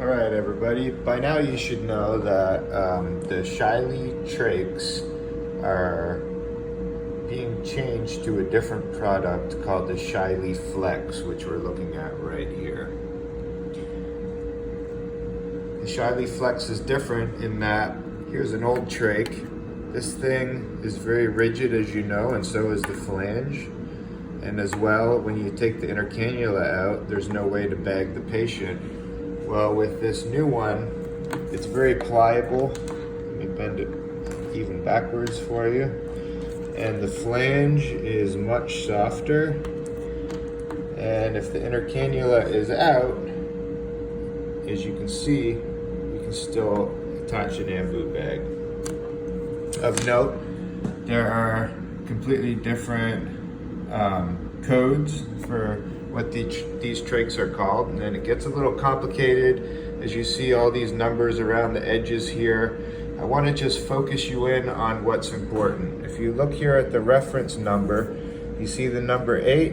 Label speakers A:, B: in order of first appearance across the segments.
A: All right, everybody. By now you should know that the Shiley Trachs are being changed to a different product called the Shiley Flex, which we're looking at right here. The Shiley Flex is different in that here's an old trach. This thing is very rigid, as you know, and so is the flange. And as well, when you take the inner cannula out, there's no way to bag the patient. Well, with this new one, it's very pliable. Let me bend it even backwards for you. And the flange is much softer. And if the inner cannula is out, as you can see, you can still attach an ambu bag. Of note, there are completely different codes for what these trachs are called, and then it gets a little complicated as you see all these numbers around the edges here. I want to just focus you in on what's important. If you look here at the reference number, you see the number 8,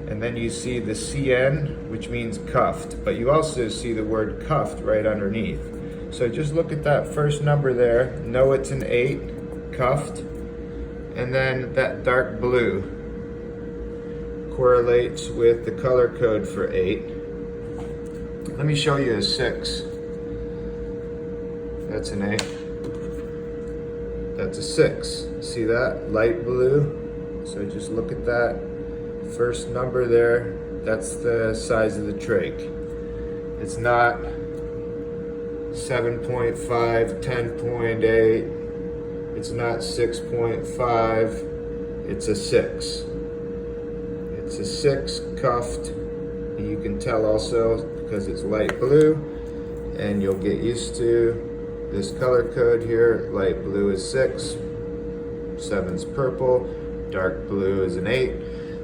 A: and then you see the CN, which means cuffed, but you also see the word cuffed right underneath. So just look at that first number there, know it's an 8, cuffed, and then that dark blue correlates with the color code for 8. Let me show you a 6. That's an 8. That's a 6. See that? Light blue. So just look at that first number there. That's the size of the trach. It's not 7.5, 10.8. It's not 6.5. It's a 6. It's a 6 cuffed. You can tell also because it's light blue, and you'll get used to this color code here. Light blue is 6, 7's purple, dark blue is an 8.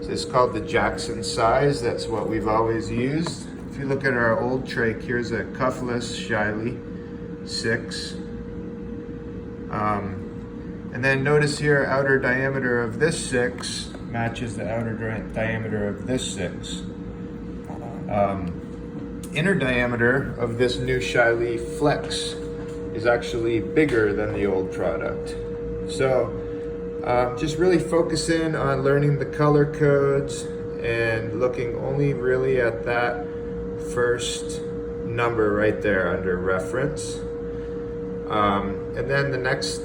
A: So it's called the Jackson size. That's what we've always used. If you look at our old trach, here's a cuffless Shiley 6. And then notice here, outer diameter of this 6 matches the outer diameter of this 6. Inner diameter of this new Shiley Flex is actually bigger than the old product. So just really focus in on learning the color codes and looking only really at that first number right there under reference. And then the next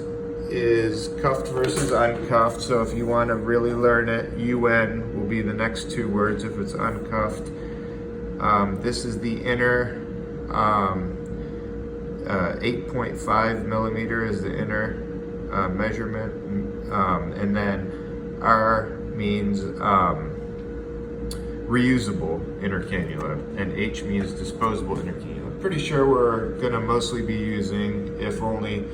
A: is cuffed versus uncuffed. So if you want to really learn it, UN will be the next 2 words if it's uncuffed. This is the inner 8.5 millimeter is the inner measurement, and then R means reusable inner cannula, and H means disposable inner cannula. Pretty sure we're gonna mostly be using, if only,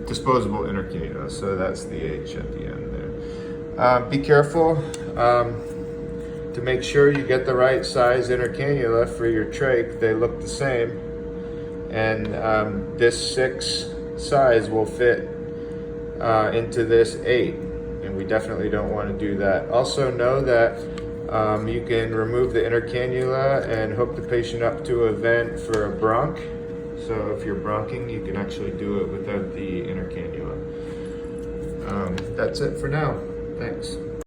A: disposable inner cannula. So that's the H at the end there. Be careful to make sure you get the right size inner cannula for your trach. They look the same, and this 6 size will fit into this 8, and we definitely don't want to do that. Also know that you can remove the inner cannula and hook the patient up to a vent for a bronch. So if you're bronching, you can actually do it without the inner cannula. That's it for now. Thanks.